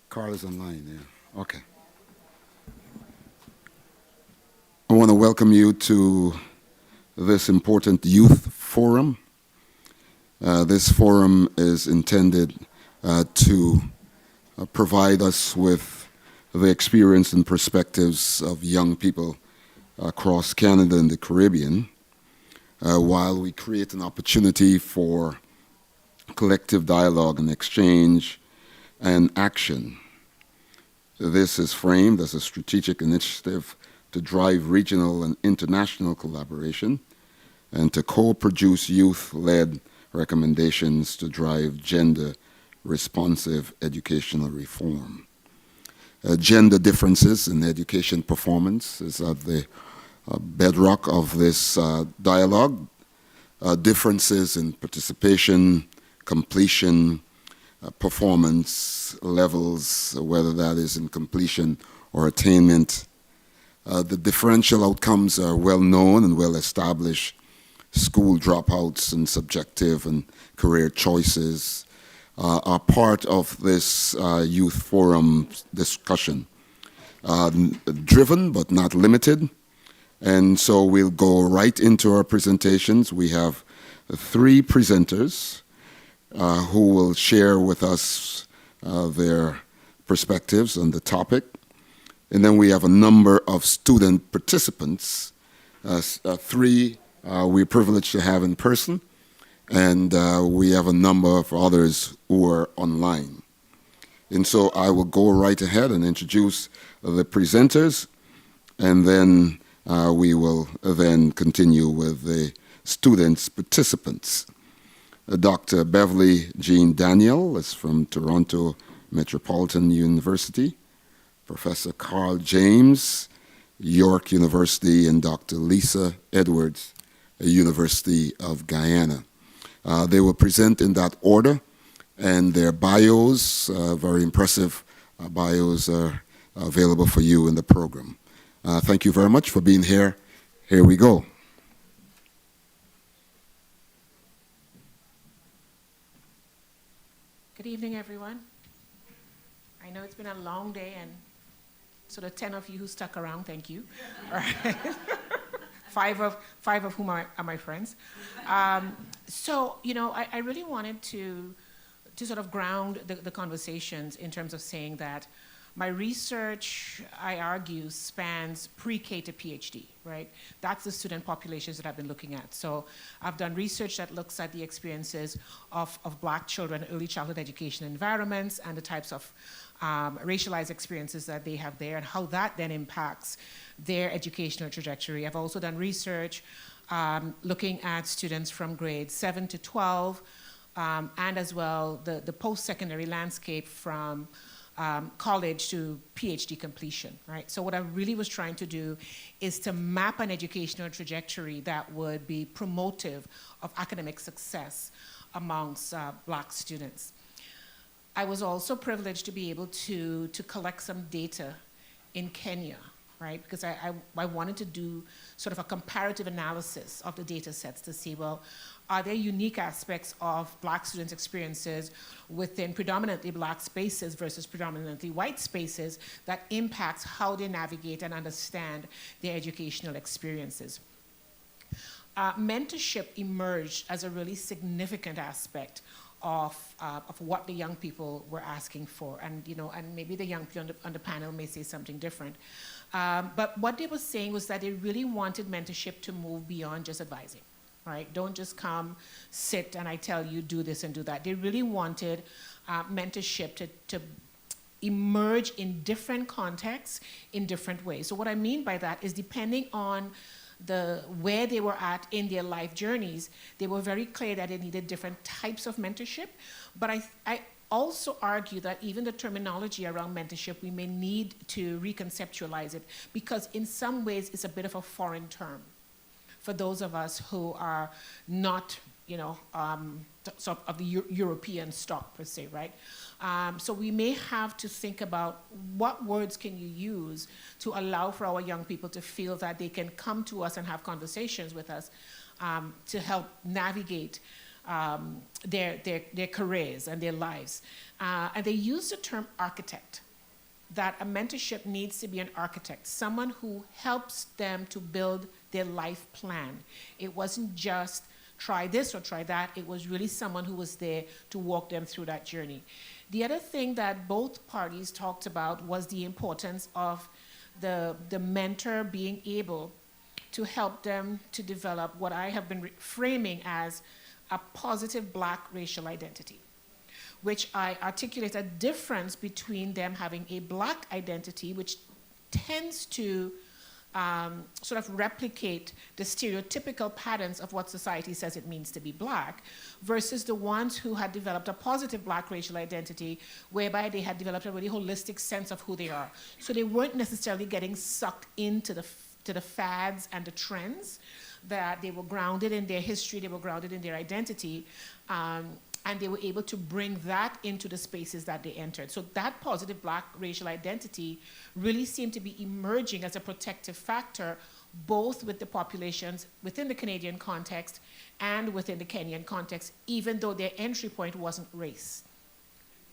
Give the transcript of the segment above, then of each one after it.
Carl is online, yeah. Okay. I want to welcome you to this important youth forum. This forum is intended to provide us with the experience and perspectives of young people across Canada and the Caribbean, while we create an opportunity for collective dialogue and exchange and action. This is framed as a strategic initiative to drive regional and international collaboration and to co-produce youth-led recommendations to drive gender-responsive educational reform. Gender differences in education performance is at the bedrock of this dialogue. Differences in participation, completion, performance levels, whether that is in completion or attainment. The differential outcomes are well known and well established. School dropouts and subjective and career choices are part of this youth forum discussion. Driven but not limited. And so we'll go right into our presentations. We have three presenters who will share with us their perspectives on the topic. And then we have a number of student participants, three we're privileged to have in person, and we have a number of others who are online. And so I will go right ahead and introduce the presenters, and then we will then continue with the students participants. Dr. Beverly Jean Daniel is from Toronto Metropolitan University. Professor Carl James, York University, and Dr. Lisa Edwards, University of Guyana. They will present in that order, and their bios, very impressive bios, are available for you in the program. Thank you very much for being here. Here we go. Good evening, everyone. I know it's been a long day, and so the 10 of you who stuck around, thank you. All right. five of whom are my friends. So, I really wanted to sort of ground the conversations in terms of saying that my research, I argue, spans pre-K to PhD, right? That's the student populations that I've been looking at. So I've done research that looks at the experiences of Black children, early childhood education environments, and the types of racialized experiences that they have there, and how that then impacts their educational trajectory. I've also done research looking at students from grades 7 to 12, and as well the post-secondary landscape from college to PhD completion, right? So what I really was trying to do is to map an educational trajectory that would be promotive of academic success amongst Black students. I was also privileged to be able to collect some data in Kenya, right? Because I wanted to do sort of a comparative analysis of the data sets to see, well, are there unique aspects of Black students' experiences within predominantly Black spaces versus predominantly white spaces that impacts how they navigate and understand their educational experiences? Mentorship emerged as a really significant aspect of what the young people were asking for, and maybe the young people on the panel may say something different. But what they were saying was that they really wanted mentorship to move beyond just advising. Right? Don't just come, sit, and I tell you, do this and do that. They really wanted mentorship to emerge in different contexts, in different ways. So what I mean by that is depending on where they were at in their life journeys, they were very clear that they needed different types of mentorship. But I also argue that even the terminology around mentorship, we may need to reconceptualize it, because in some ways it's a bit of a foreign term for those of us who are not, sort of the European stock per se, right? So we may have to think about what words can you use to allow for our young people to feel that they can come to us and have conversations with us to help navigate their careers and their lives. And they use the term architect, that a mentorship needs to be an architect, someone who helps them to build their life plan. It wasn't just try this or try that. It was really someone who was there to walk them through that journey. The other thing that both parties talked about was the importance of the mentor being able to help them to develop what I have been framing as a positive Black racial identity, which I articulate a difference between them having a Black identity, which tends to sort of replicate the stereotypical patterns of what society says it means to be Black, versus the ones who had developed a positive Black racial identity, whereby they had developed a really holistic sense of who they are. So they weren't necessarily getting sucked into the fads and the trends, that they were grounded in their history, they were grounded in their identity, and they were able to bring that into the spaces that they entered. So that positive Black racial identity really seemed to be emerging as a protective factor, both with the populations within the Canadian context and within the Kenyan context, even though their entry point wasn't race.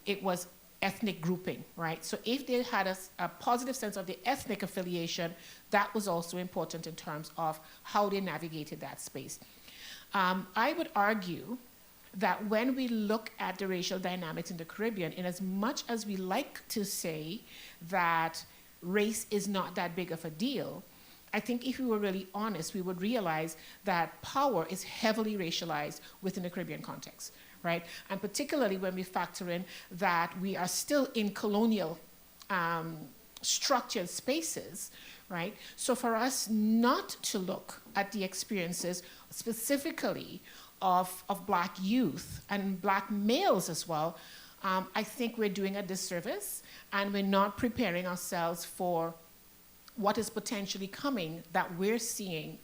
It was ethnic grouping, right? So if they had a positive sense of the ethnic affiliation, that was also important in terms of how they navigated that space. I would argue that when we look at the racial dynamics in the Caribbean, in as much as we like to say that race is not that big of a deal, I think if we were really honest, we would realize that power is heavily racialized within the Caribbean context, right? And particularly when we factor in that we are still in colonial structured spaces, right? So for us not to look at the experiences specifically of Black youth and Black males as well, I think we're doing a disservice, and we're not preparing ourselves for what is potentially coming that we're seeing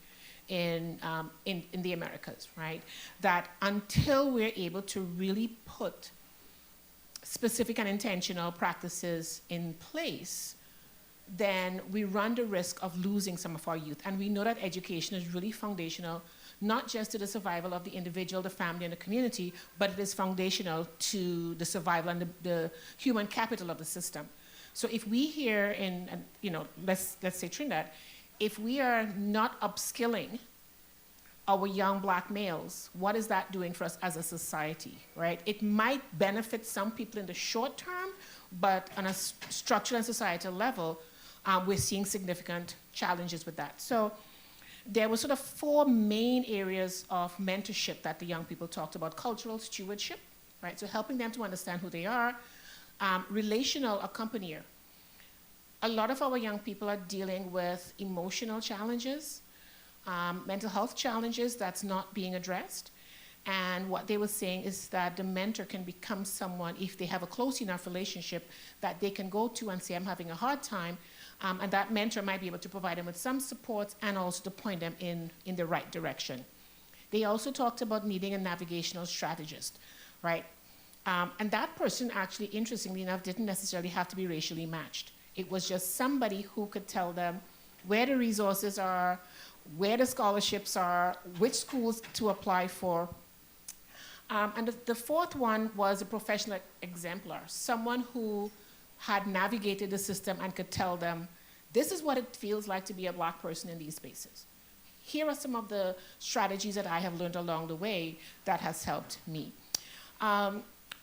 in the Americas, right? That until we're able to really put specific and intentional practices in place, then we run the risk of losing some of our youth. And we know that education is really foundational, not just to the survival of the individual, the family, and the community, but it is foundational to the survival and the human capital of the system. So if we here in, let's say Trinidad, if we are not upskilling our young Black males, what is that doing for us as a society, right? It might benefit some people in the short term, but on a structural and societal level, we're seeing significant challenges with that. So there were sort of four main areas of mentorship that the young people talked about. Cultural stewardship, right? So helping them to understand who they are. Relational accompanier. A lot of our young people are dealing with emotional challenges, mental health challenges that's not being addressed. And what they were saying is that the mentor can become someone, if they have a close enough relationship, that they can go to and say, I'm having a hard time. And that mentor might be able to provide them with some supports and also to point them in the right direction. They also talked about needing a navigational strategist, right? And that person actually, interestingly enough, didn't necessarily have to be racially matched. It was just somebody who could tell them where the resources are, where the scholarships are, which schools to apply for. And the fourth one was a professional exemplar, someone who had navigated the system and could tell them, this is what it feels like to be a Black person in these spaces. Here are some of the strategies that I have learned along the way that has helped me.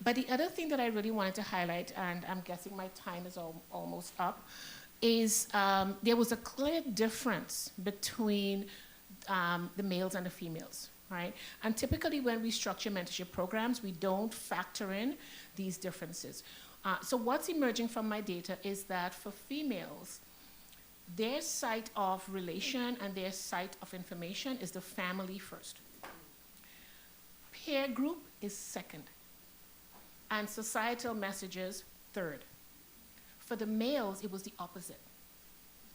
But the other thing that I really wanted to highlight, and I'm guessing my time is almost up, is there was a clear difference between the males and the females, right? And typically when we structure mentorship programs, we don't factor in these differences. So what's emerging from my data is that for females, their site of relation and their site of information is the family first. Peer group is second. And societal messages third. For the males, it was the opposite.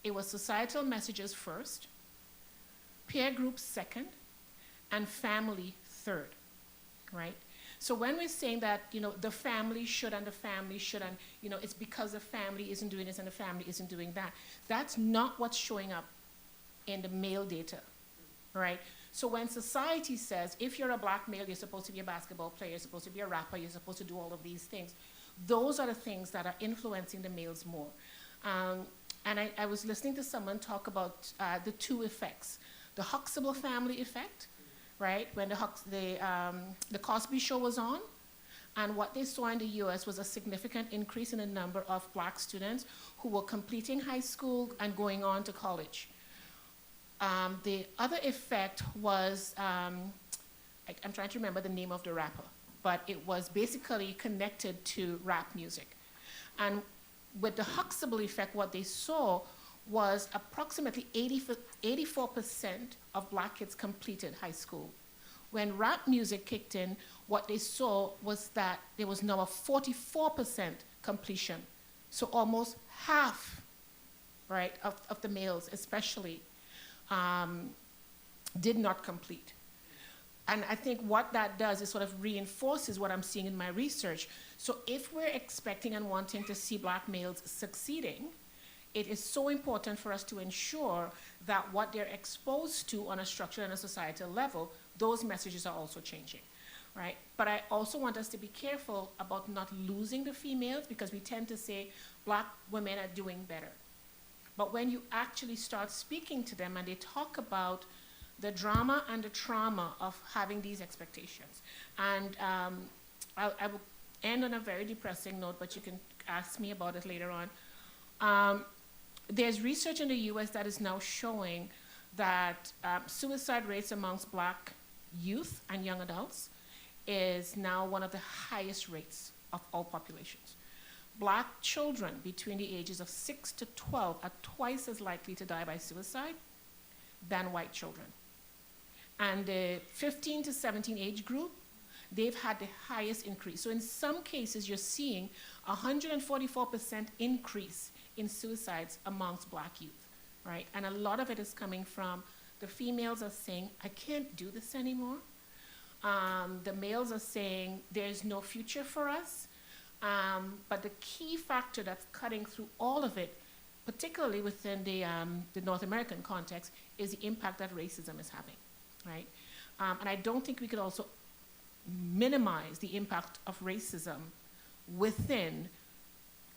It was societal messages first, peer group second, and family third, right? So when we're saying that, the family should and the family should, and, it's because the family isn't doing this and the family isn't doing that, that's not what's showing up in the male data, right? So when society says, if you're a black male, you're supposed to be a basketball player, you're supposed to be a rapper, you're supposed to do all of these things, those are the things that are influencing the males more. Um, and I was listening to someone talk about the two effects. The Huxtable family effect, right? When the Cosby Show was on, and what they saw in the US was a significant increase in the number of black students who were completing high school and going on to college. The other effect was, I'm trying to remember the name of the rapper, but it was basically connected to rap music. And with the Huxtable effect, what they saw was approximately 84% of black kids completed high school. When rap music kicked in, what they saw was that there was now a 44% completion. So almost half, right, of the males especially um, did not complete. And I think what that does is sort of reinforces what I'm seeing in my research. So if we're expecting and wanting to see black males succeeding, it is so important for us to ensure that what they're exposed to on a structural and a societal level, those messages are also changing, right? But I also want us to be careful about not losing the females, because we tend to say black women are doing better. But when you actually start speaking to them and they talk about the drama and the trauma of having these expectations, and I will end on a very depressing note, but you can ask me about it later on. There's research in the US that is now showing that suicide rates amongst black youth and young adults is now one of the highest rates of all populations. Black children between the ages of 6 to 12 are twice as likely to die by suicide than white children. And the 15 to 17 age group, they've had the highest increase. So in some cases, you're seeing a 144% increase in suicides amongst black youth, right? And a lot of it is coming from the females are saying, I can't do this anymore. The males are saying, there's no future for us. But the key factor that's cutting through all of it, particularly within the North American context, is the impact that racism is having, right? And I don't think we could also minimize the impact of racism within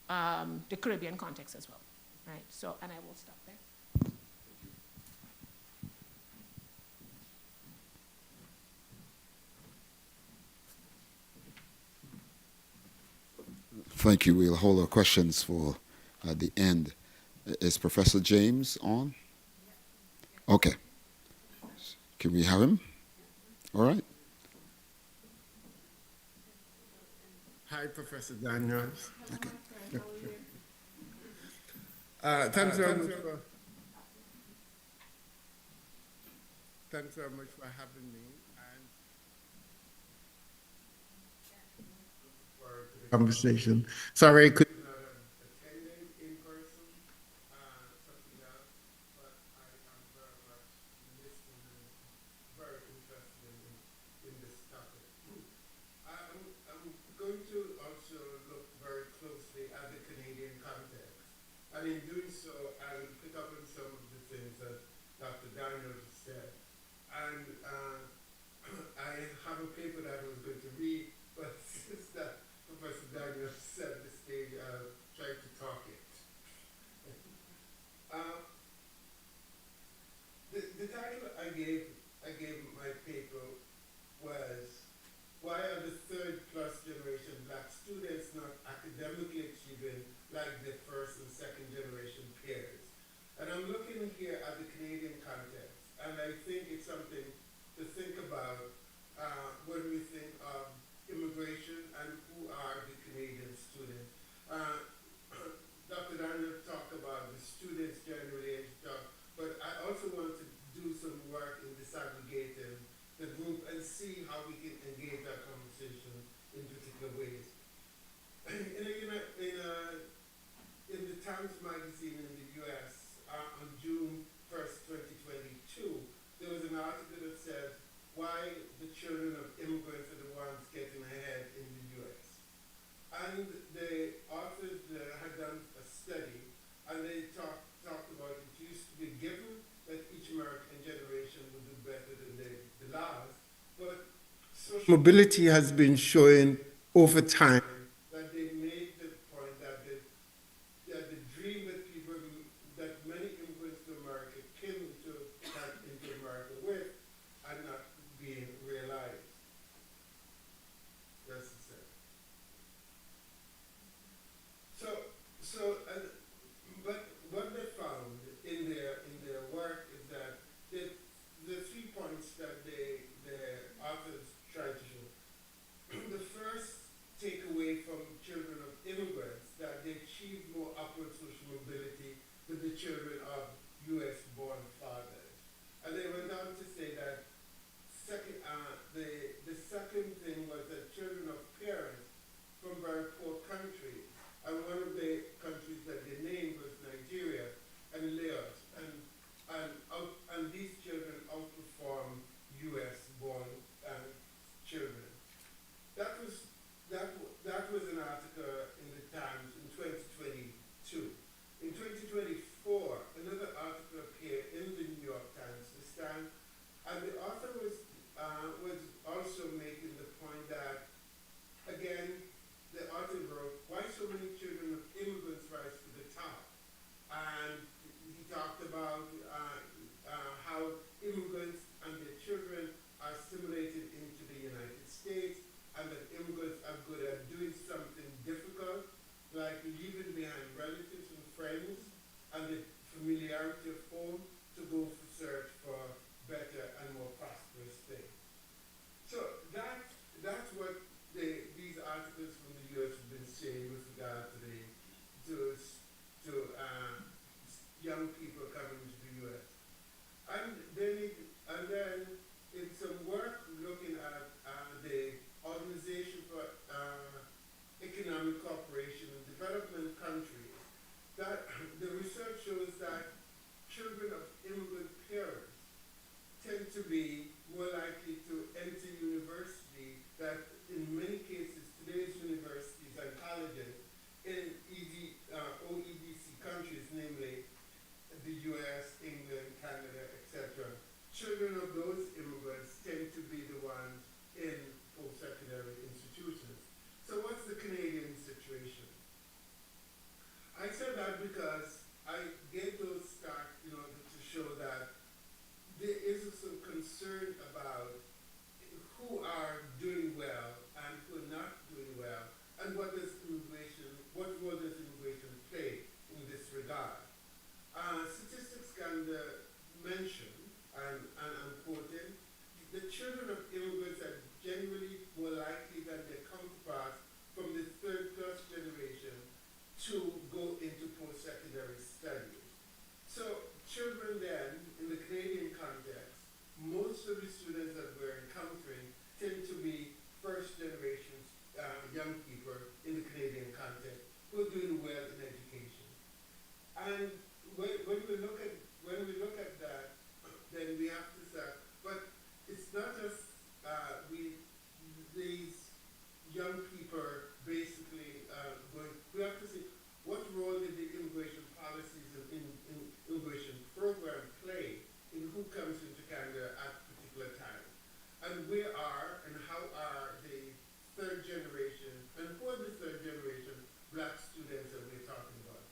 the Caribbean context as well, right? So, and I will stop there. Thank you. We'll hold our questions for the end. Is Professor James on? Okay. Can we have him? All right. Hi, Professor Daniels. Okay. Thanks very much for having me and for the conversation. Sorry I couldn't attend in person, something else, but I am very much listening and very interested in this topic. I'm going to also look very closely at the Canadian context. And in doing so, I will pick up on some of the things that Dr. Daniel said. And I have a paper that I was going to read, but since that Professor Daniel set the stage, I'll try to talk it. uh, the title I gave my paper was, why are the third plus generation black students not academically achieving like their first and second generation peers? And I'm looking here at the Canadian context, and I think it's something to think about when we think of immigration and who are the Canadian students. Dr. Daniel talked about the students generally and stuff, but I also want to do some work in disaggregating the group and see how we can engage that conversation in particular ways. In a mobility has been showing over time that they made the point that the dream that people, that many immigrants to America came into America with are not being realized. That's the same. So, but what they found in their work is that the 3 points that the authors tried to show. The first takeaway from children of immigrants that they achieve more upward social mobility than the children of U.S. born fathers. And they went on to say that the second thing was that children of parents from very poor countries, and one of the countries that they named was Nigeria and Laos, and these children outperform U.S. born children. That was that was an article in the Times in 2022. In 2024, another article appeared in the New York Times this time, and the author was also making the point that, again, the author wrote, "Why so many children of immigrants rise to the top?" And he talked about how immigrants and their children are assimilated into the United States, and that immigrants are good at doing something difficult, like leaving behind relatives and friends and the familiarity of home to go for search for better and more prosperous things. So that's what these articles from the U.S. have been saying with regard to young people coming to the U.S. And then in some work looking at the Organization for Economic Cooperation in Development Countries, that the research shows that children of immigrant parents tend to be more likely to enter university, that in many cases today's universities and colleges in OEDC countries, namely the US, England, Canada, etc., children of those immigrants tend to be the ones in post-secondary institutions. So what's the Canadian situation? I said that because I gave those stats in order to show that there is some concern about who are doing well and who are not doing well, and what role does immigration play in this regard? Statistics can mention, and I'm quoting, the children of immigrants are generally more likely than their counterparts from the third plus generation to go into post-secondary studies. So children then, in the Canadian context, most of the students that we're encountering tend to be first generation young people in the Canadian context who are doing well in education. And when we look at that, then we have to say, but it's not just these young people basically going. We have to see what role did the immigration policies and immigration program play in who comes into Canada at particular times, and where are and how are the third generation and who are the third generation black students that we're talking about.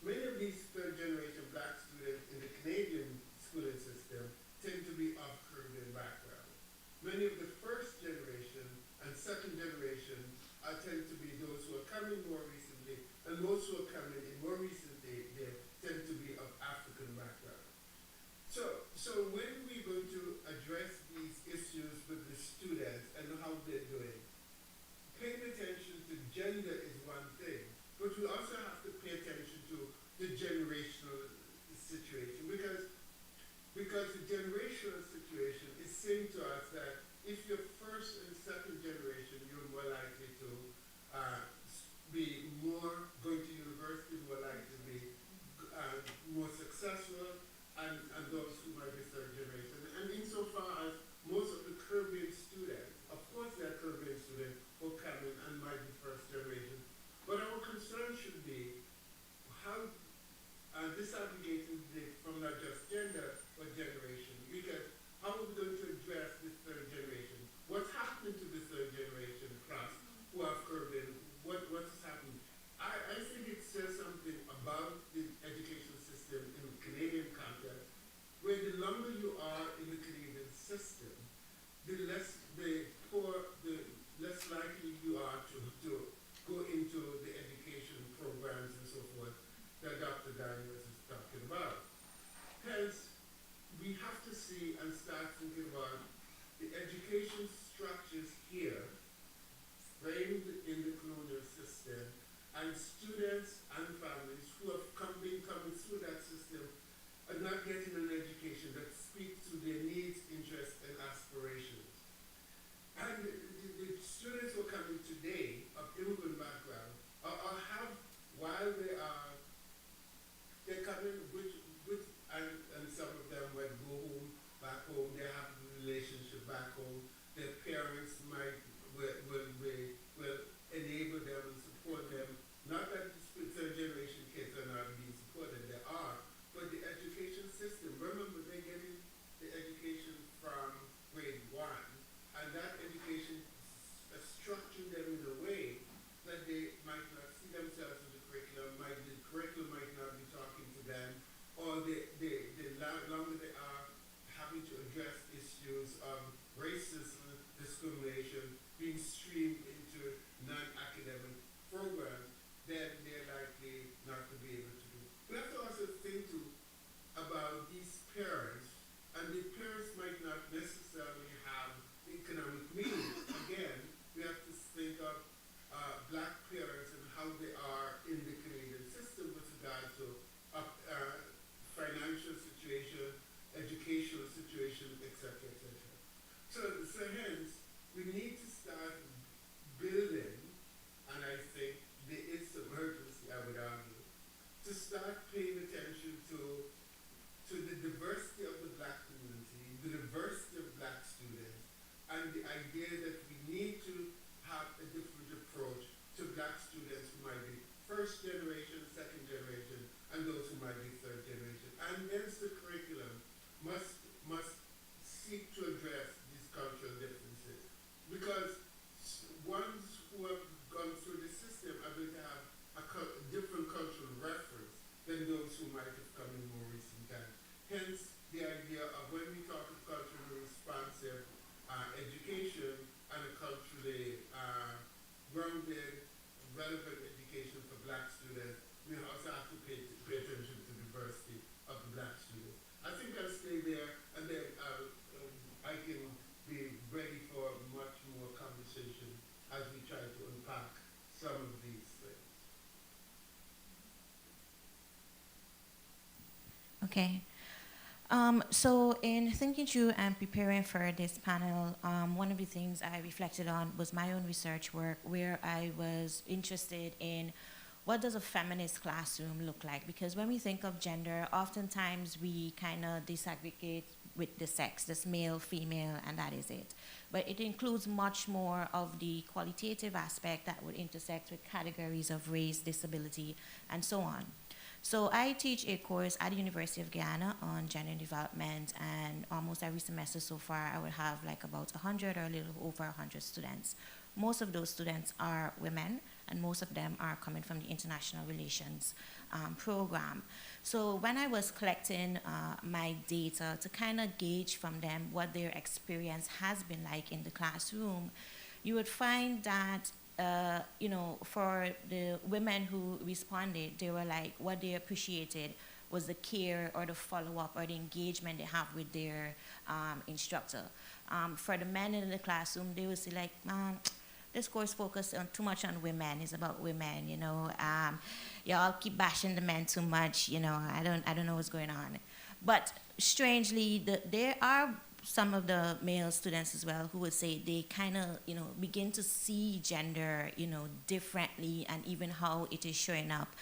Many of these third generation black students in the Canadian schooling system tend to be of Caribbean background. Many of the first generation and second generation tend to be those who are coming more recently, and most who are coming in more recently, they tend to be of African background. So when we're going to address these issues with the students and how they're doing, paying attention to gender is one thing, but we also have to pay attention to the generational situation, because the generational situation is saying to us that if you're first and second generation, you're more likely to be more going to university relevant education for black students, we also have to pay attention to diversity of the black students. I think I'll stay there, and then I can be ready for much more conversation as we try to unpack some of these things. Okay. So in thinking through and preparing for this panel, one of the things I reflected on was my own research work where I was interested in what does a feminist classroom look like? Because when we think of gender, oftentimes we kind of disaggregate with the sex, this male, female, and that is it. But it includes much more of the qualitative aspect that would intersect with categories of race, disability, and so on. So I teach a course at the University of Guyana on gender and development, and almost every semester so far I would have like about 100 or a little over 100 students. Most of those students are women, and most of them are coming from the international relations program. So when I was collecting my data to kind of gauge from them what their experience has been like in the classroom, you would find that for the women who responded, they were like, what they appreciated was the care or the follow-up or the engagement they have with their instructor. For the men in the classroom, they would say like, this course focuses on too much on women. It's about women, y'all keep bashing the men too much. I don't know what's going on. But strangely, there are some of the male students as well who would say they kind of, begin to see gender, differently, and even how it is showing up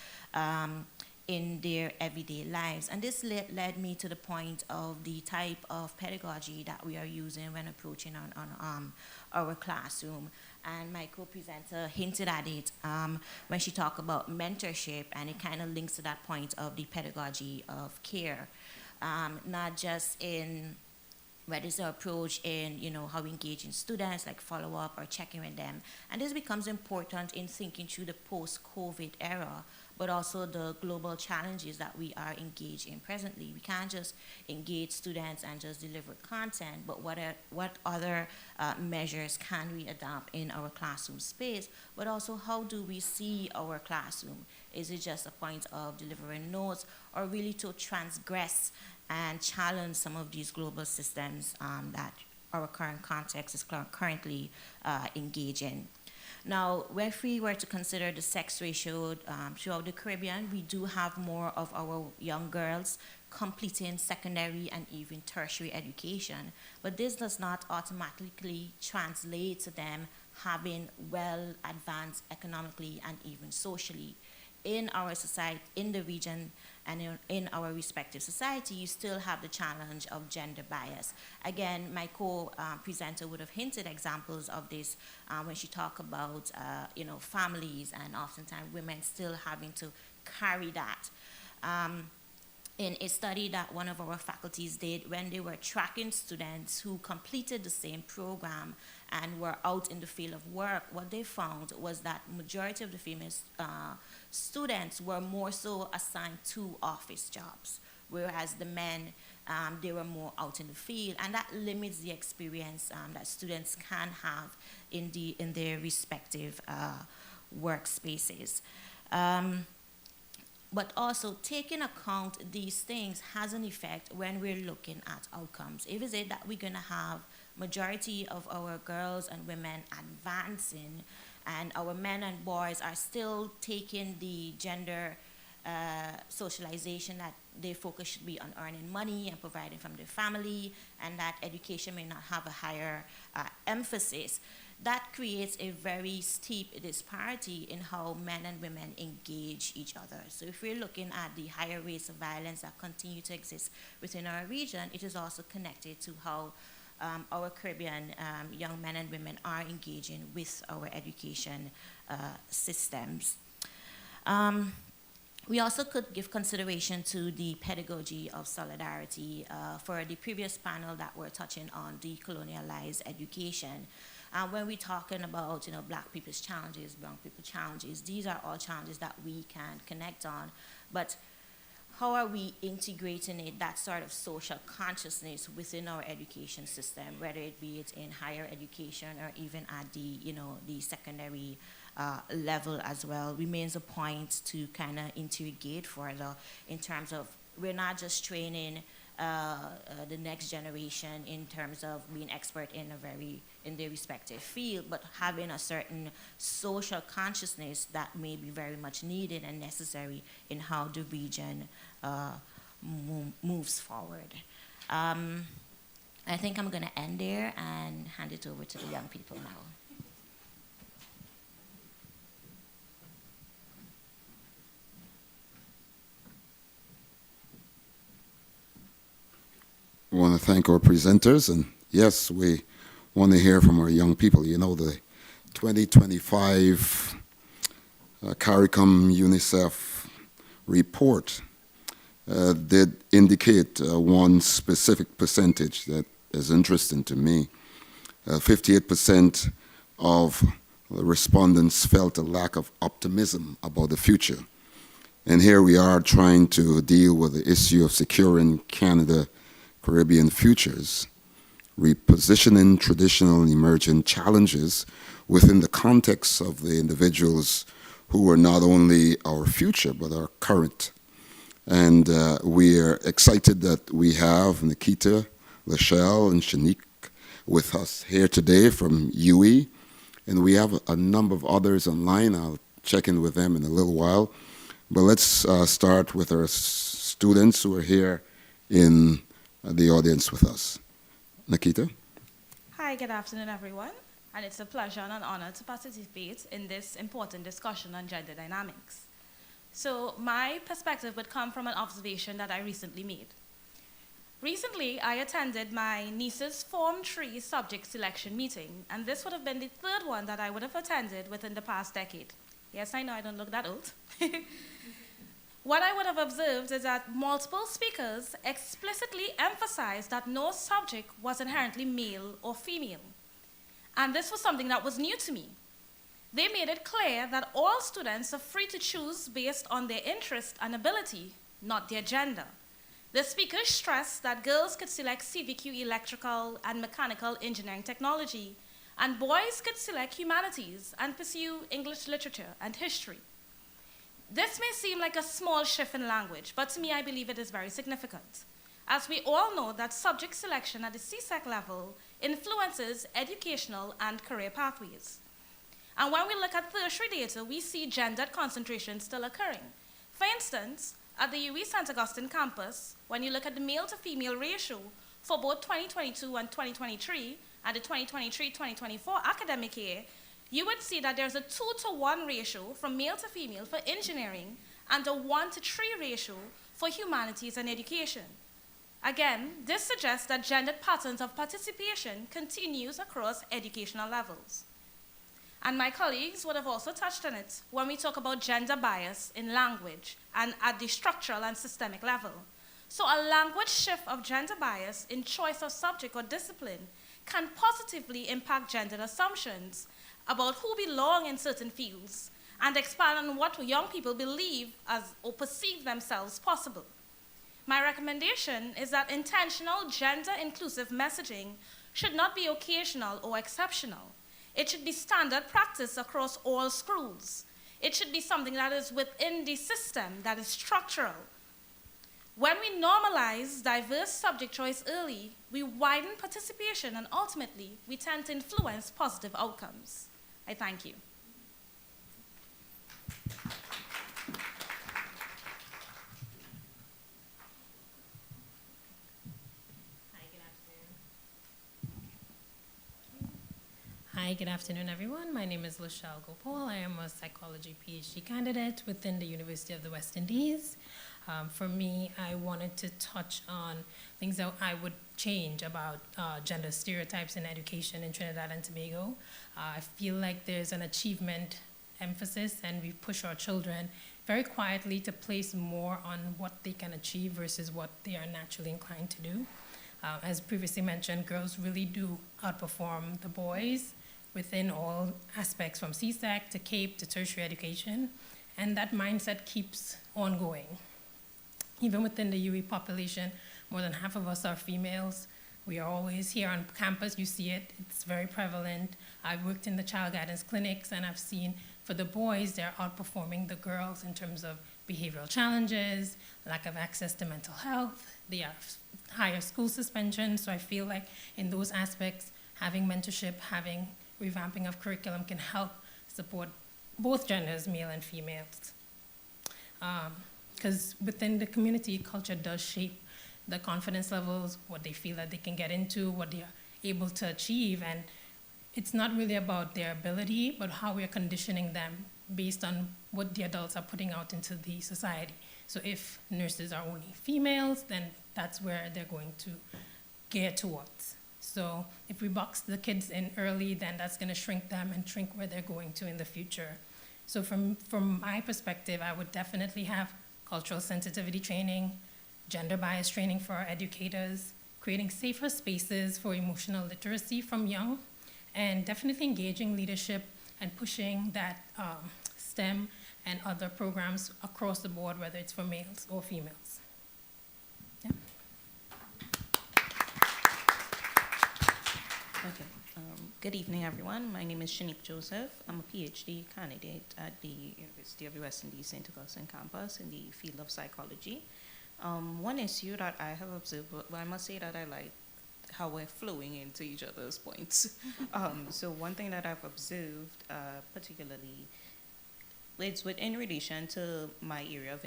in their everyday lives. And this led me to the point of the type of pedagogy that we are using when approaching on our classroom. And my co-presenter hinted at it when she talked about mentorship, and it kind of links to that point of the pedagogy of care, not just in what is the approach in, how we engage in students, like follow up or checking with them. And this becomes important in thinking through the post-COVID era, but also the global challenges that we are engaged in presently. We can't just engage students and just deliver content, but what other measures can we adopt in our classroom space, but also how do we see our classroom? Is it just a point of delivering notes, or really to transgress and challenge some of these global systems that our current context is currently engaged in? Now, if we were to consider the sex ratio throughout the Caribbean, we do have more of our young girls completing secondary and even tertiary education, but this does not automatically translate to them having well advanced economically and even socially. In our society, in the region, and in our respective society, you still have the challenge of gender bias. Again, my co-presenter would have hinted examples of this when she talked about families, and oftentimes women still having to carry that. In a study that one of our faculties did when they were tracking students who completed the same program and were out in the field of work, what they found was that majority of the female students were more so assigned to office jobs, whereas the men, they were more out in the field, and that limits the experience that students can have in their respective workspaces. But also taking account these things has an effect when we're looking at outcomes. If it's it that we're gonna have majority of our girls and women advancing, and our men and boys are still taking the gender socialization that their focus should be on earning money and providing from their family, and that education may not have a higher emphasis, that creates a very steep disparity in how men and women engage each other. So if we're looking at the higher rates of violence that continue to exist within our region, it is also connected to how our Caribbean young men and women are engaging with our education systems. We also could give consideration to the pedagogy of solidarity for the previous panel that we're touching on decolonialized education. When we're talking about black people's challenges, brown people's challenges, these are all challenges that we can connect on. But how are we integrating that sort of social consciousness within our education system, whether it be in higher education or even at the the secondary level as well remains a point to kind of interrogate further in terms of we're not just training the next generation in terms of being expert in their respective field, but having a certain social consciousness that may be very much needed and necessary in how the region moves forward. I think I'm going to end there and hand it over to the young people now. We want to thank our presenters, and yes, we want to hear from our young people. You know, the 2025 CARICOM UNICEF report did indicate one specific percentage that is interesting to me. 58% of the respondents felt a lack of optimism about the future. And here we are trying to deal with the issue of securing Canada Caribbean futures, repositioning traditional and emerging challenges within the context of the individuals who are not only our future, but our current. And we are excited that we have Nikita, Lachelle, and Shanique with us here today from UE. And we have a number of others online. I'll check in with them in a little while. But let's start with our students who are here in the audience with us. Nikita? Hi, good afternoon, everyone. And it's a pleasure and an honor to participate in this important discussion on gender dynamics. So my perspective would come from an observation that I recently made. Recently, I attended my niece's Form 3 subject selection meeting, and this would have been the third one that I would have attended within the past decade. Yes, I know I don't look that old. What I would have observed is that multiple speakers explicitly emphasized that no subject was inherently male or female. And this was something that was new to me. They made it clear that all students are free to choose based on their interest and ability, not their gender. The speakers stressed that girls could select CVQ electrical and mechanical engineering technology, and boys could select humanities and pursue English literature and history. This may seem like a small shift in language, but to me, I believe it is very significant, as we all know that subject selection at the CSEC level influences educational and career pathways. And when we look at tertiary data, we see gendered concentration still occurring. For instance, at the UE St. Augustine campus, when you look at the male to female ratio for both 2022 and 2023, and the 2023-2024 academic year, you would see that there's a 2-to-1 ratio from male to female for engineering and a 1-to-3 ratio for humanities and education. Again, this suggests that gendered patterns of participation continues across educational levels. And my colleagues would have also touched on it when we talk about gender bias in language and at the structural and systemic level. So a language shift of gender bias in choice of subject or discipline can positively impact gendered assumptions about who belong in certain fields and expand on what young people believe as or perceive themselves possible. My recommendation is that intentional gender-inclusive messaging should not be occasional or exceptional. It should be standard practice across all schools. It should be something that is within the system, that is structural. When we normalize diverse subject choice early, we widen participation and ultimately we tend to influence positive outcomes. I thank you. Hi, good afternoon, everyone. My name is Lachelle Gopal. I am a psychology PhD candidate within the University of the West Indies. For me, I wanted to touch on things that I would change about gender stereotypes in education in Trinidad and Tobago. I feel like there's an achievement emphasis, and we push our children very quietly to place more on what they can achieve versus what they are naturally inclined to do. As previously mentioned, girls really do outperform the boys within all aspects, from CSEC to CAPE to tertiary education, and that mindset keeps on going. Even within the UE population, more than half of us are females. We are always here on campus. You see it. It's very prevalent. I've worked in the child guidance clinics, and I've seen for the boys, they're outperforming the girls in terms of behavioral challenges, lack of access to mental health, they have higher school suspension. So I feel like in those aspects, having mentorship, having revamping of curriculum can help support both genders, male and females. Because within the community, culture does shape the confidence levels, what they feel that they can get into, what they are able to achieve. And it's not really about their ability, but how we're conditioning them based on what the adults are putting out into the society. So if nurses are only females, then that's where they're going to gear towards. So if we box the kids in early, then that's going to shrink them and shrink where they're going to in the future. So from my perspective, I would definitely have cultural sensitivity training, gender bias training for our educators, creating safer spaces for emotional literacy from young, and definitely engaging leadership and pushing that STEM and other programs across the board, whether it's for males or females. Yeah. Okay. Good evening, everyone. My name is Shanique Joseph. I'm a PhD candidate at the University of the West Indies St. Augustine campus in the field of psychology. One issue that I have observed, well, I must say that I like how we're flowing into each other's points. So one thing that I've observed, particularly, it's in relation to my area of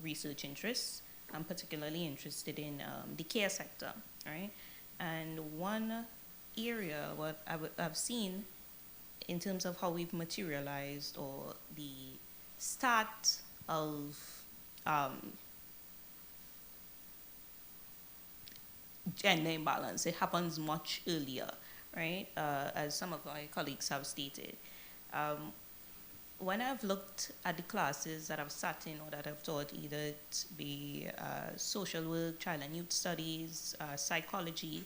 research interests. I'm particularly interested in the care sector, right? And one area what I've seen in terms of how we've materialized or the start of gender imbalance, it happens much earlier, right? As some of my colleagues have stated. When I've looked at the classes that I've sat in or that I've taught, either it be social work, child and youth studies, psychology,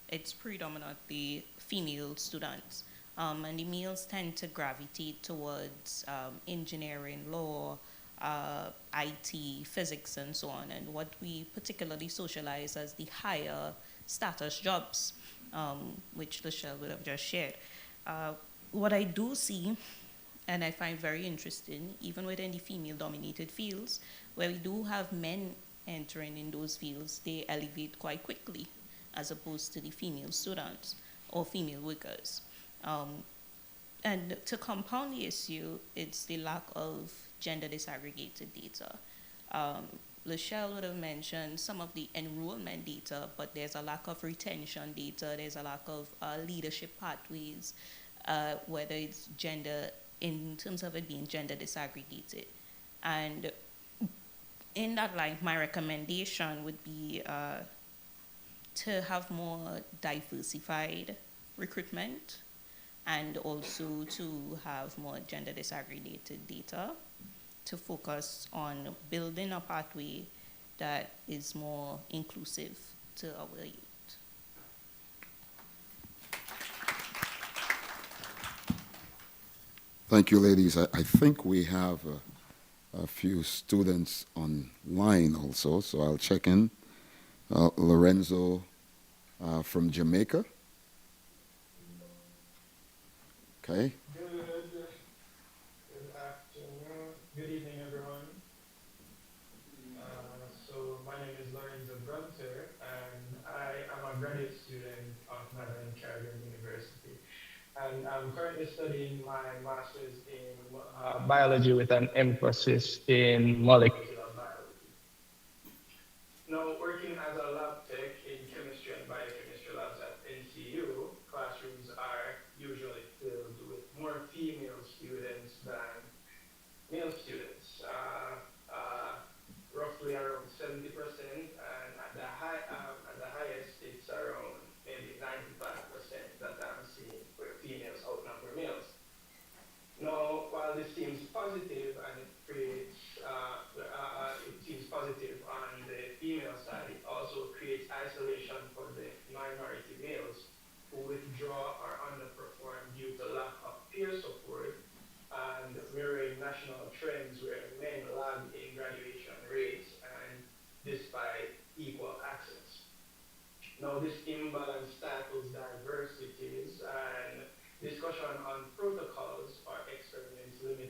it's predominantly female students. And the males tend to gravitate towards engineering, law, IT, physics, and so on, and what we particularly socialize as the higher status jobs, which Michelle would have just shared. What I do see, and I find very interesting, even within the female-dominated fields, where we do have men entering in those fields, they elevate quite quickly, as opposed to the female students or female workers. And to compound the issue, it's the lack of gender disaggregated data. Michelle would have mentioned some of the enrollment data, but there's a lack of retention data, there's a lack of leadership pathways, whether it's gender, in terms of it being gender disaggregated. And in that light, my recommendation would be to have more diversified recruitment and also to have more gender disaggregated data to focus on building a pathway that is more inclusive to our youth. Thank you, ladies. I think we have a few students online also, so I'll check in. Lorenzo from Jamaica. Okay. Good afternoon. Good evening, everyone. So my name is Lorenzo Gunter, and I am a graduate student of Maryland Caribbean University. And I'm currently studying my master's in biology with an emphasis in molecular biology. Now, working as a lab tech in chemistry and biochemistry labs at NCU, classrooms are usually filled with more female students than male students, roughly around 70%, and at the highest, it's around maybe 95% that I'm seeing where females outnumber males. Now, while this seems positive and it seems positive on the female side, it also creates isolation for the minority males who withdraw or underperform due to lack of peer support and mirroring national trends where men lag in graduation rates and despite equal access. Now, this imbalance tackles diversities and discussion on protocols or experiments limit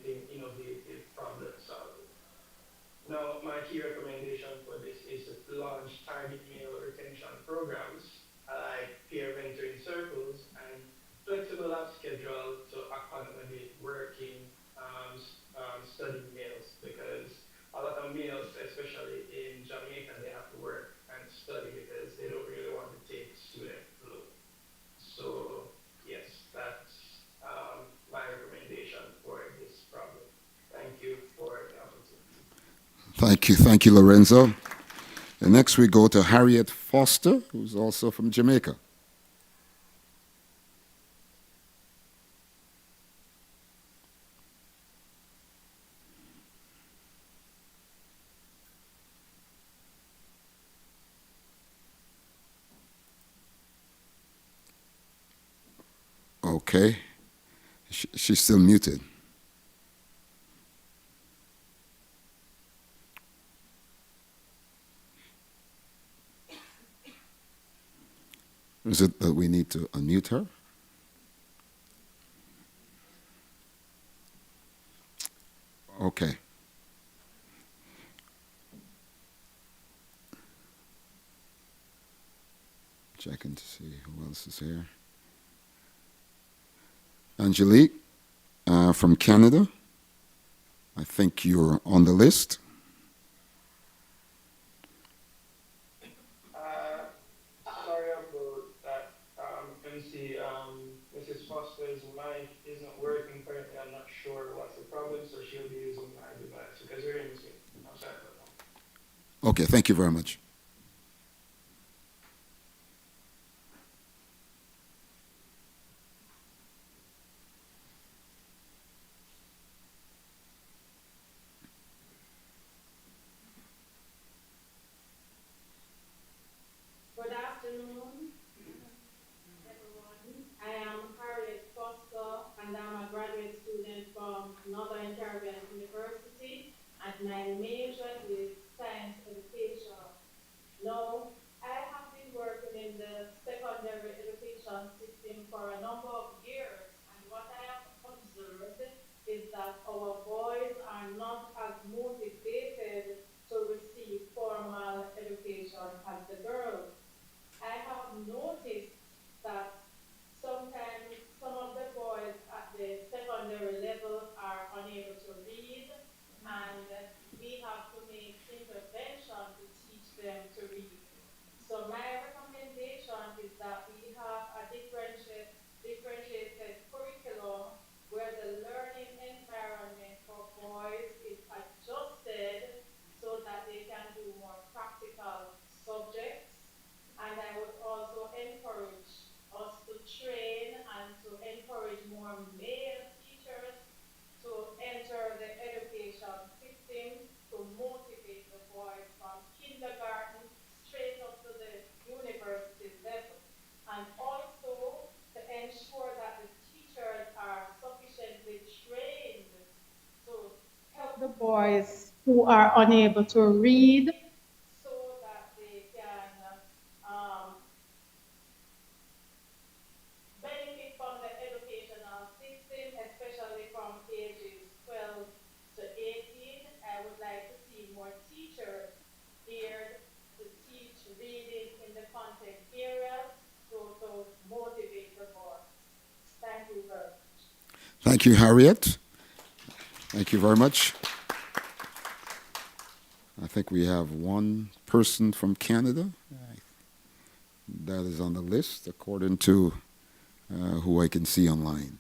key recommendation for this is to launch target male retention programs like peer mentoring circles and flexible lab schedule to accommodate working, studying males because a lot of males, especially in Jamaica, they have to work and study because they don't really want to take student loan. So yes, that's my recommendation for this problem. Thank you for the opportunity. Thank you, Lorenzo. And next we go to Harriet Foster, who's also from Jamaica. Okay, she's still muted. Is it that we need to unmute her? Okay. Checking to see who else is here. Angelique from Canada. I think you're on the list. Uh, Sorry about that. MC, Mrs. Foster's mic isn't working currently. I'm not sure what's the problem, so she'll be using my device because we're in this meeting. I'm sorry about that. Okay, thank you very much. Good afternoon, everyone. I am Harriet Foster, and I'm a graduate student from Northern Caribbean University, and my major is science education. Now, I have been working in the secondary education system for a number of years, and what I have observed is that our boys are not as motivated to receive formal education as the girls. I have noticed that sometimes some of the boys at the secondary level are unable to read, and we have to make intervention to teach them to read. So my recommendation is that we have a differentiated curriculum where the learning environment for boys is adjusted so that they can do more practical subjects. And I would also encourage us to train and to encourage more male teachers to enter the education system to motivate the boys from kindergarten straight up to the university level. And also to ensure that the teachers are sufficiently trained to help the boys who are unable to read so that they can um, benefit from the educational system, especially from ages 12 to 18. I would like to see more teachers geared to teach reading in the content areas to motivate the boys. Thank you very much. Thank you, Harriet. Thank you very much. I think we have one person from Canada that is on the list according to who I can see online.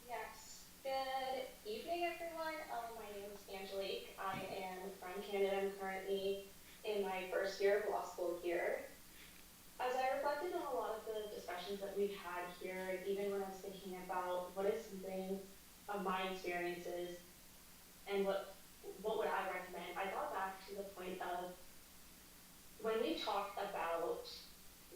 Yes. Good evening, everyone. My name is Angelique. I am from Canada. I'm currently in my first year of law school here. As I reflected on a lot of the discussions that we've had here, even when I was thinking about what is something of my experiences and what would I recommend, I thought back to the point of when we talk about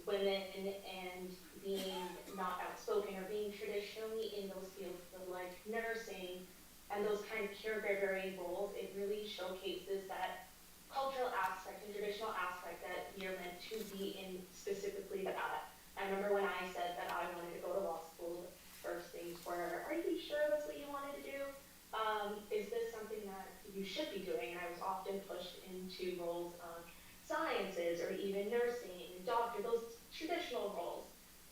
women and being not outspoken or being traditionally in those fields of like nursing and those kind of caregiving roles, it really showcases that cultural aspect and traditional aspect that we are meant to be in specifically that. I remember when I said that I wanted to go to law school, the first things were, are you sure that's what you wanted to do? is this something that you should be doing? And I was often pushed into roles of sciences or even nursing and doctor, those traditional roles.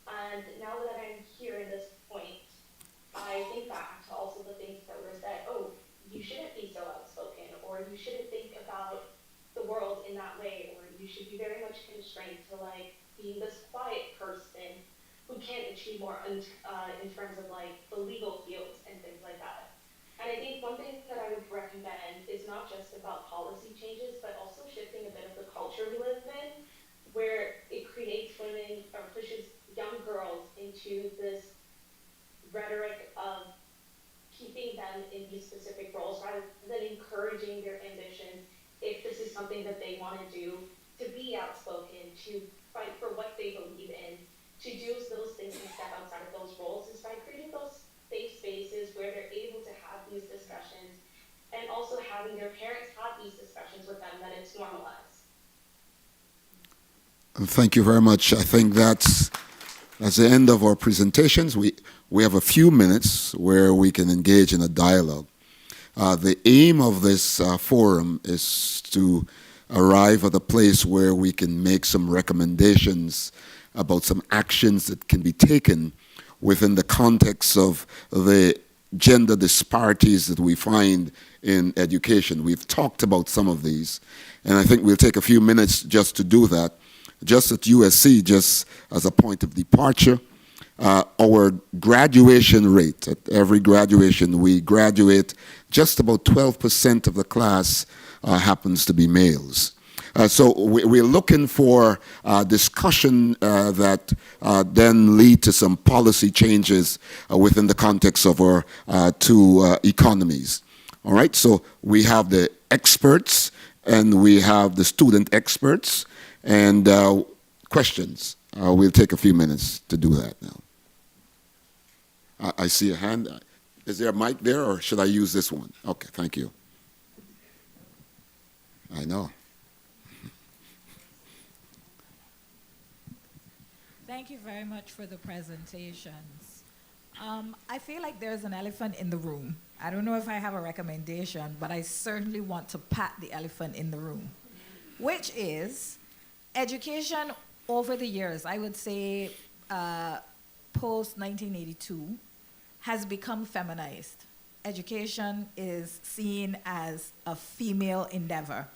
And now that I'm here in this point, I think back to also the things that were said. Oh, you shouldn't be so outspoken, or you shouldn't think about the world in that way, or you should be very much constrained to like being this quiet person who can't achieve more in terms of like the legal fields and things like that. And I think one thing that I would recommend is not just about policy changes, but also shifting a bit of the culture we live in, where it creates women or pushes young girls into this rhetoric of keeping them in these specific roles rather than encouraging their ambitions if this is something that they want to do, to be outspoken, to fight for what they believe in, to do those things and step outside of those roles is by creating those safe spaces where they're able to have these discussions and also having their parents have these discussions with them that it's normalized. Thank you very much. I think that's the end of our presentations. We have a few minutes where we can engage in a dialogue. The aim of this forum is to arrive at a place where we can make some recommendations about some actions that can be taken within the context of the gender disparities that we find in education. We've talked about some of these, and I think we'll take a few minutes just to do that. Just at USC, just as a point of departure, our graduation rate, at every graduation, we graduate just about 12% of the class happens to be males. So we're looking for discussion that then lead to some policy changes within the context of our two economies. All right, so we have the experts and we have the student experts and questions. We'll take a few minutes to do that now. I see a hand. Is there a mic there, or should I use this one? Okay, thank you. I know. Thank you very much for the presentations. I feel like there's an elephant in the room. I don't know if I have a recommendation, but I certainly want to pat the elephant in the room, which is education over the years, I would say post-1982, has become feminized. Education is seen as a female endeavor.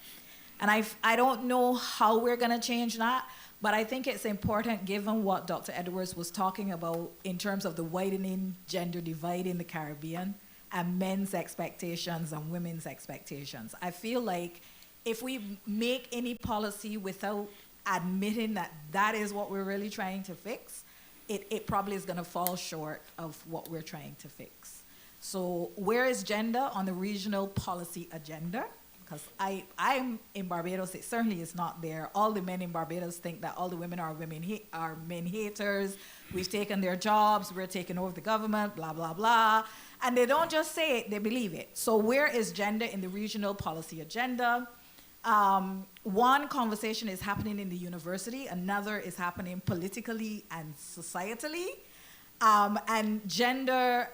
And I don't know how we're going to change that, but I think it's important given what Dr. Edwards was talking about in terms of the widening gender divide in the Caribbean and men's expectations and women's expectations. I feel like if we make any policy without admitting that that is what we're really trying to fix, it probably is going to fall short of what we're trying to fix. So where is gender on the regional policy agenda? Because I'm in Barbados, it certainly is not there. All the men in Barbados think that all the women are men haters. We've taken their jobs, we're taking over the government, blah, blah, blah. And they don't just say it, they believe it. So where is gender in the regional policy agenda? One conversation is happening in the university, another is happening politically and societally. And gender,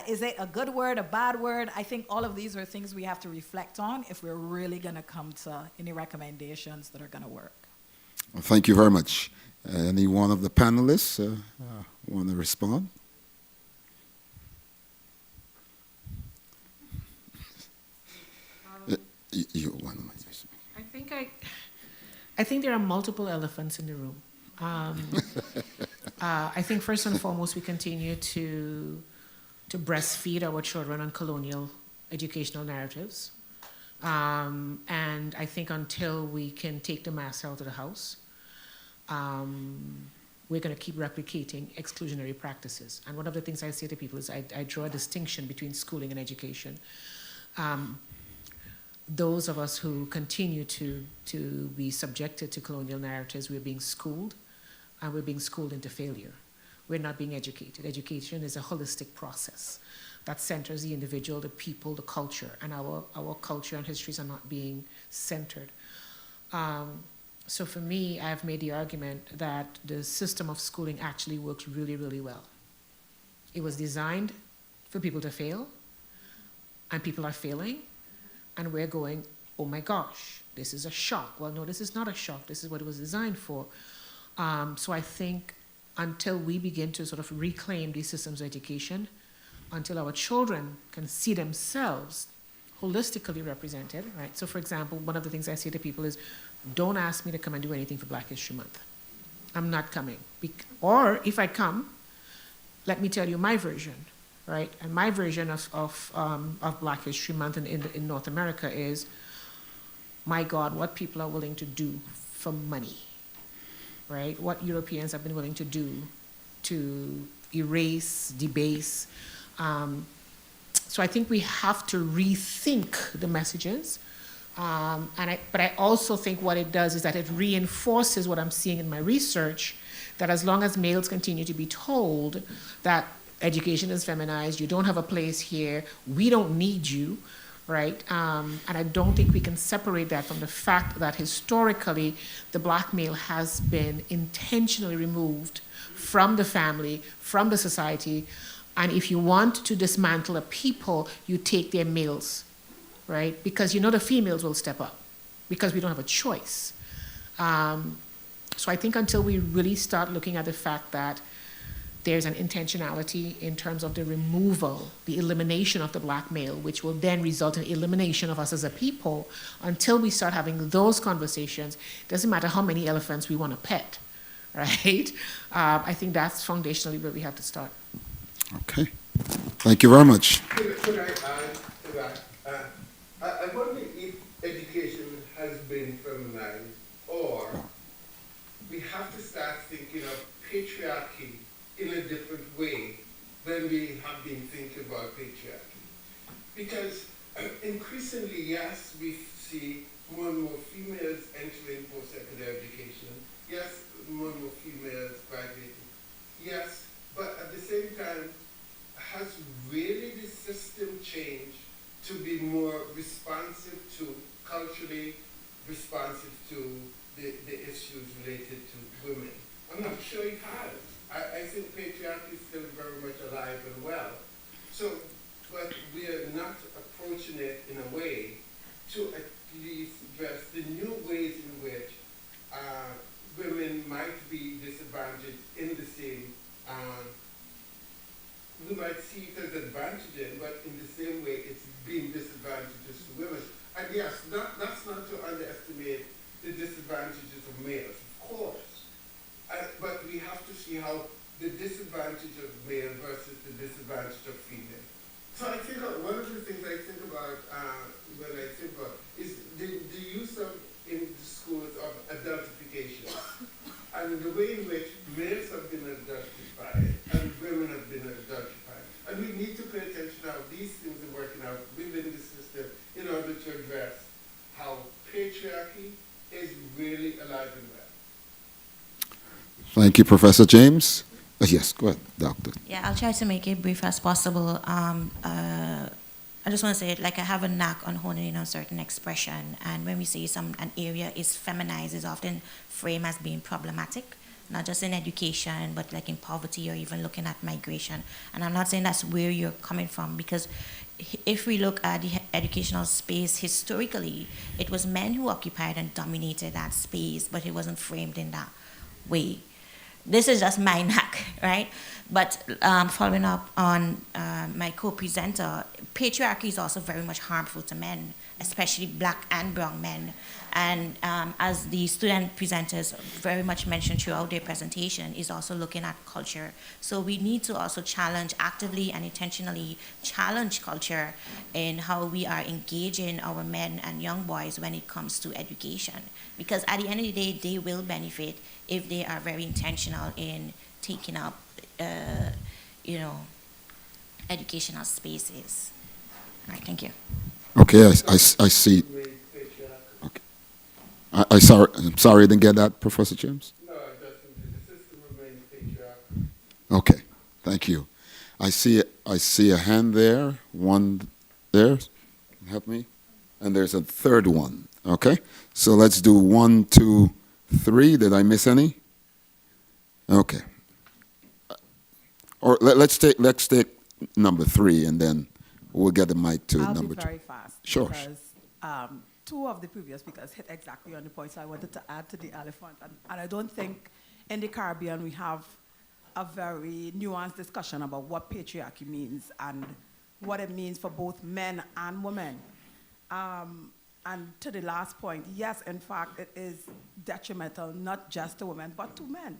is it a good word, a bad word? I think all of these are things we have to reflect on if we're really going to come to any recommendations that are going to work. Well, thank you very much. Any one of the panelists want to respond? I think there are multiple elephants in the room. I think first and foremost, we continue to breastfeed our children on colonial educational narratives. And I think until we can take the mass out of the house, we're going to keep replicating exclusionary practices. And one of the things I say to people is I draw a distinction between schooling and education. Those of us who continue to be subjected to colonial narratives, we're being schooled, and we're being schooled into failure. We're not being educated. Education is a holistic process that centers the individual, the people, the culture, and our culture and histories are not being centered. So for me, I've made the argument that the system of schooling actually works really, really well. It was designed for people to fail, and people are failing, and we're going, oh my gosh, this is a shock. Well, no, this is not a shock. This is what it was designed for. So I think until we begin to sort of reclaim these systems of education, until our children can see themselves holistically represented, right? So for example, one of the things I say to people is, don't ask me to come and do anything for Black History Month. I'm not coming. Or if I come, let me tell you my version, right? And my version of Black History Month in North America is, my God, what people are willing to do for money, right? What Europeans have been willing to do to erase, debase. So I think we have to rethink the messages. But I also think what it does is that it reinforces what I'm seeing in my research, that as long as males continue to be told that education is feminized, you don't have a place here, we don't need you, right? And I don't think we can separate that from the fact that historically the Black male has been intentionally removed from the family, from the society. And if you want to dismantle a people, you take their males, right? Because you know the females will step up because we don't have a choice. So I think until we really start looking at the fact that there's an intentionality in terms of the removal, the elimination of the Black male, which will then result in elimination of us as a people, until we start having those conversations, it doesn't matter how many elephants we want to pet, right? I think that's foundationally where we have to start. Okay. Thank you very much. Could I add to that? I wonder if education has been feminized, or we have to start thinking of patriarchy in a different way than we have been thinking about patriarchy. Because increasingly, yes, we see more and more females entering post-secondary education. Yes, more and more females graduating. Yes, but at the same time, has really the system changed to be more responsive to, culturally responsive to the issues related to women? I'm not sure it has. I think patriarchy is still very much alive and well. So, but we are not approaching it in a way to at least address the new ways in which women might be disadvantaged in the same, we might see it as advantageous, but in the same way it's being disadvantageous to women. And yes, that's not to underestimate the disadvantages of males, of course. But we have to see how the disadvantage of male versus the disadvantage of female. So I think one of the things I think about when I think about is the use of in the schools of adultification, and the way in which males have been adultified and women have been adultified. And we need to pay attention to how these things are working out within the system in order to address how patriarchy is really alive and well. Thank you, Professor James. Yes, go ahead, Doctor. Yeah, I'll try to make it brief as possible. I just want to say it like I have a knack on honing in on certain expression, and when we say an area is feminized, is often framed as being problematic, not just in education, but like in poverty or even looking at migration. And I'm not saying that's where you're coming from, because if we look at the educational space historically, it was men who occupied and dominated that space, but it wasn't framed in that way. This is just my knack, right? But following up on my co-presenter, patriarchy is also very much harmful to men, especially Black and brown men. And as the student presenters very much mentioned throughout their presentation, is also looking at culture. So we need to also challenge, actively and intentionally challenge culture in how we are engaging our men and young boys when it comes to education. Because at the end of the day, they will benefit if they are very intentional in taking up, educational spaces. All right, thank you. Okay, I see. Okay. I'm sorry I didn't get that, Professor James. No, it doesn't. The system remains patriarchal. Okay, thank you. I see a hand there, one there, help me, and there's a third one. Okay, so let's do 1, 2, 3. Did I miss any? Okay. Or let's take number 3, and then we'll get the mic to I'll number be 2. very fast. Sure. Because two of the previous speakers hit exactly on the point, so I wanted to add to the elephant. And I don't think in the Caribbean we have a very nuanced discussion about what patriarchy means and what it means for both men and women. And to the last point, yes, in fact, it is detrimental not just to women, but to men.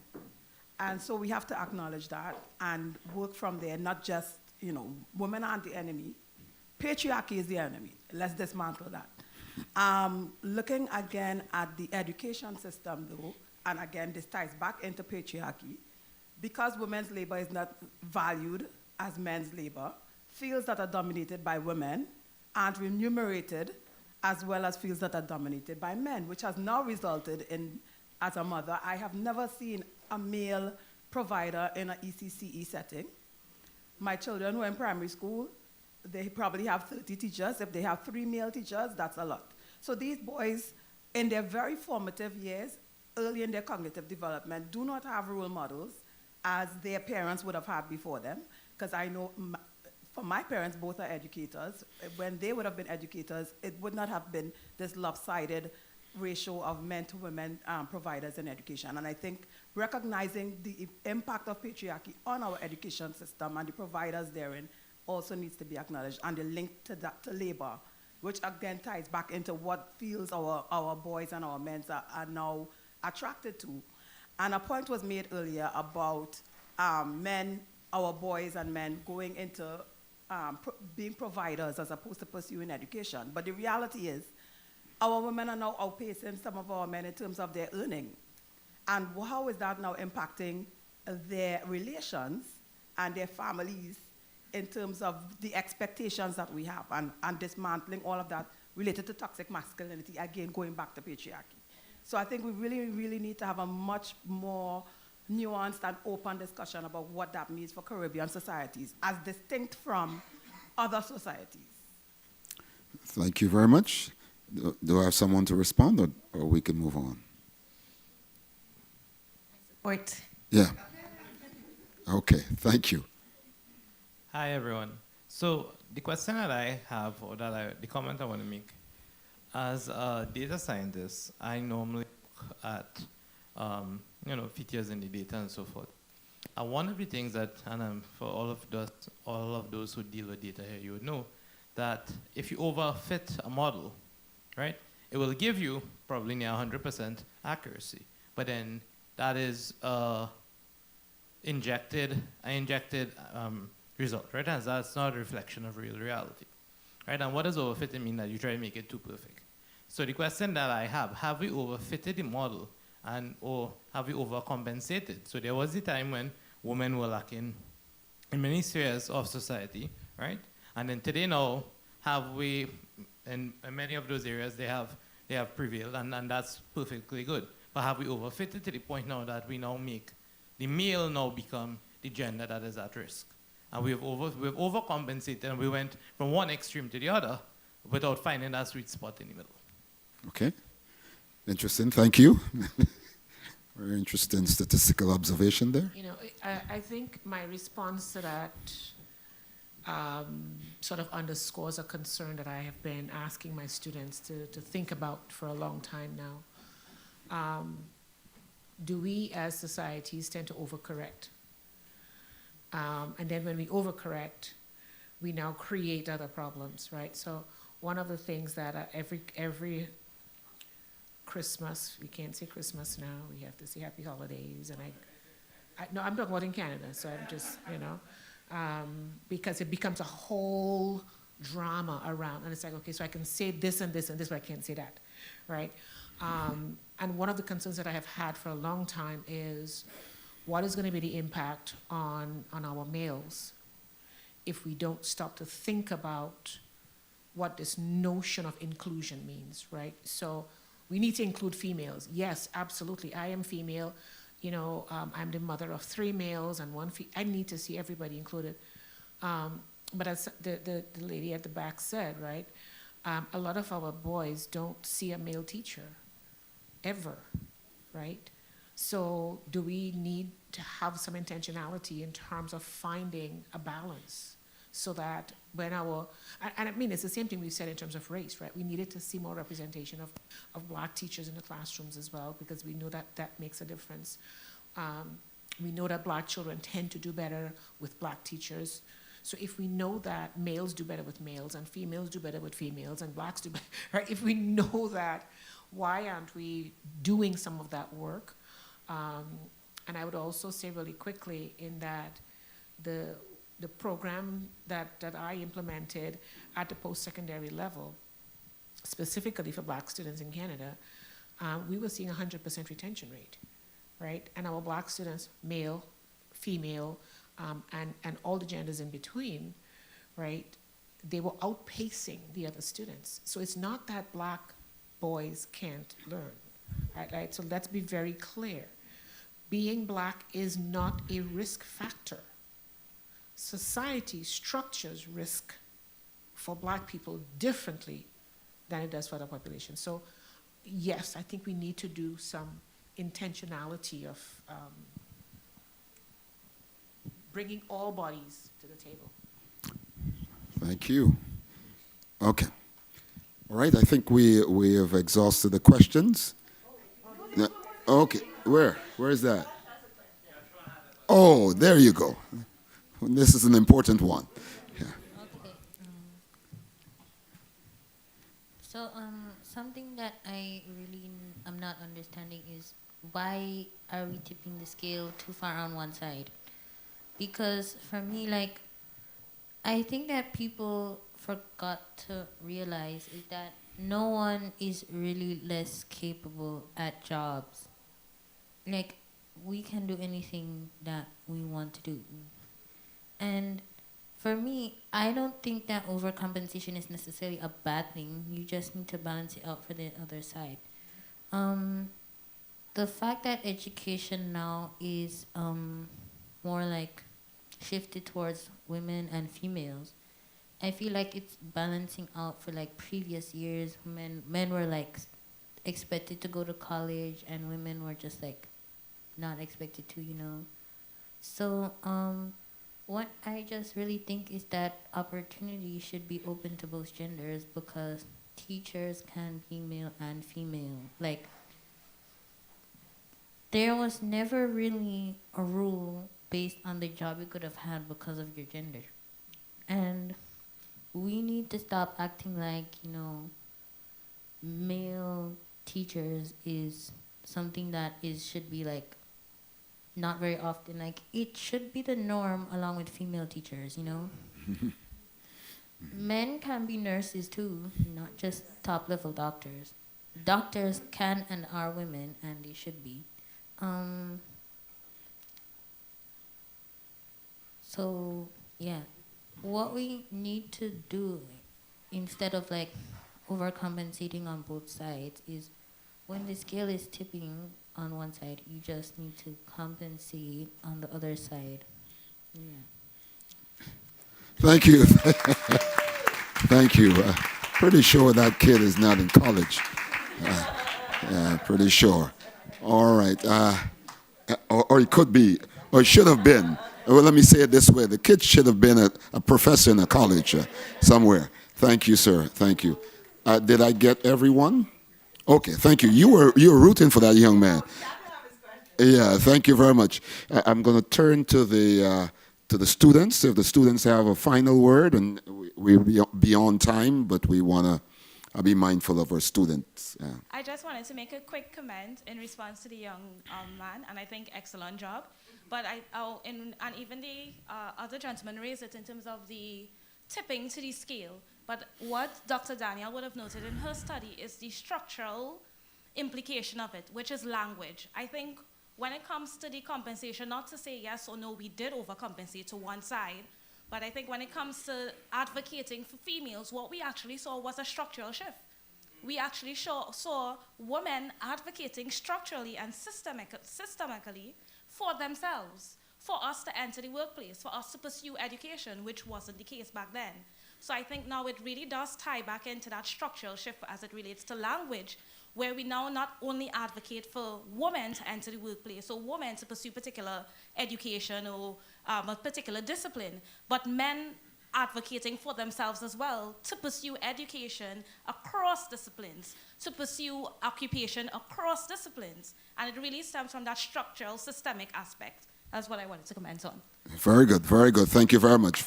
And so we have to acknowledge that and work from there, not just, women aren't the enemy. Patriarchy is the enemy. Let's dismantle that. Looking again at the education system, though, and again, this ties back into patriarchy, because women's labor is not valued as men's labor, fields that are dominated by women aren't remunerated as well as fields that are dominated by men, which has now resulted in, as a mother, I have never seen a male provider in an ECCE setting. My children who are in primary school, they probably have 30 teachers. If they have 3 male teachers, that's a lot. So these boys, in their very formative years, early in their cognitive development, do not have role models as their parents would have had before them. Because I know, for my parents, both are educators. When they would have been educators, it would not have been this lopsided ratio of men to women providers in education. And I think recognizing the impact of patriarchy on our education system and the providers therein also needs to be acknowledged, and the link to that, to labor, which again ties back into what fields our boys and our men are now attracted to. And a point was made earlier about men, our boys and men going into being providers as opposed to pursuing education. But the reality is, our women are now outpacing some of our men in terms of their earning. And how is that now impacting their relations and their families in terms of the expectations that we have, and dismantling all of that related to toxic masculinity, again, going back to patriarchy. So I think we really, really need to have a much more nuanced and open discussion about what that means for Caribbean societies, as distinct from other societies. Thank you very much. Do I have someone to respond, or we can move on? Support. Yeah. Okay, thank you. Hi, everyone. So the question that I have, or the comment I want to make, as a data scientist, I normally look at, features in the data and so forth. And one of the things that, and for all of those who deal with data here, you would know that if you overfit a model, right, it will give you probably near 100% accuracy. But then that is injected result, right? And that's not a reflection of real reality, right? And what does overfitting mean? That you try to make it too perfect. So the question that I have we overfitted the model, or have we overcompensated? So there was a time when women were lacking in many spheres of society, right? And then today now, have we, in many of those areas, they have prevailed, and that's perfectly good. But have we overfitted to the point now that we now make the male now become the gender that is at risk? And we've overcompensated, and we went from one extreme to the other without finding that sweet spot in the middle. Okay. Interesting. Thank you. Very interesting statistical observation there. I think my response to that sort of underscores a concern that I have been asking my students to think about for a long time now. Do we as societies tend to overcorrect? And then when we overcorrect, we now create other problems, right? So one of the things that every Christmas, we can't say Christmas now, we have to say Happy Holidays, and no, I'm talking about in Canada, so I'm just, because it becomes a whole drama around, and it's like, okay, so I can say this and this and this, but I can't say that, right? And one of the concerns that I have had for a long time is, what is going to be the impact on our males if we don't stop to think about what this notion of inclusion means, right? So we need to include females. Yes, absolutely. I am female. I'm the mother of 3 males and 1 female. I need to see everybody included. But as the lady at the back said, right, a lot of our boys don't see a male teacher ever, right? So do we need to have some intentionality in terms of finding a balance? so that when and I mean, it's the same thing we said in terms of race, right? We needed to see more representation of black teachers in the classrooms as well, because we know that that makes a difference. We know that black children tend to do better with black teachers. So if we know that males do better with males and females do better with females and blacks do better, right? If we know that, why aren't we doing some of that work? And I would also say really quickly in that the program that I implemented at the post-secondary level, specifically for black students in Canada, we were seeing 100% retention rate, right? And our black students, male, female, and all the genders in between, right? They were outpacing the other students. So it's not that black boys can't learn, right? So let's be very clear. Being black is not a risk factor. Society structures risk for black people differently than it does for other populations. So yes, I think we need to do some intentionality of bringing all bodies to the table. Thank you. Okay. All right, I think we have exhausted the questions. No, okay, where is that? Oh, there you go. This is an important one. Yeah. Okay. So something that I really am not understanding is why are we tipping the scale too far on one side? Because for me, like, I think that people forgot to realize is that no one is really less capable at jobs. Like, we can do anything that we want to do. And for me, I don't think that overcompensation is necessarily a bad thing. You just need to balance it out for the other side. The fact that education now is more like shifted towards women and females, I feel like it's balancing out for like previous years. Men were like expected to go to college and women were just like not expected to, you know. So what I just really think is that opportunity should be open to both genders, because teachers can be male and female. Like, there was never really a rule based on the job you could have had because of your gender. And we need to stop acting like, you know, male teachers is something that should be like not very often. Like, it should be the norm along with female teachers, you know? Men can be nurses too, not just top level doctors. Doctors can and are women, and they should be. So yeah, what we need to do instead of like overcompensating on both sides is, when the scale is tipping on one side, you just need to compensate on the other side. Yeah. Thank you. Thank you. Pretty sure that kid is not in college. Yeah, pretty sure. All right. Or it could be, or it should have been. Well, let me say it this way. The kid should have been a professor in a college somewhere. Thank you, sir. Thank you. Did I get everyone? Okay, thank you. You were rooting for that young man. Yeah, thank you very much. I'm going to turn to the students. If the students have a final word, and we're beyond time, but we want to be mindful of our students. I just wanted to make a quick comment in response to the young man, and I think excellent job. But and even the other gentleman raised it in terms of the tipping to the scale. But what Dr. Daniel would have noted in her study is the structural implication of it, which is language. I think when it comes to the compensation, not to say yes or no, we did overcompensate to one side, but I think when it comes to advocating for females, what we actually saw was a structural shift. We actually saw women advocating structurally and systemically for themselves, for us to enter the workplace, for us to pursue education, which wasn't the case back then. So I think now it really does tie back into that structural shift as it relates to language, where we now not only advocate for women to enter the workplace or women to pursue particular education or a particular discipline, but men advocating for themselves as well to pursue education across disciplines, to pursue occupation across disciplines. And it really stems from that structural, systemic aspect. That's what I wanted to comment on. Very good, very good. Thank you very much.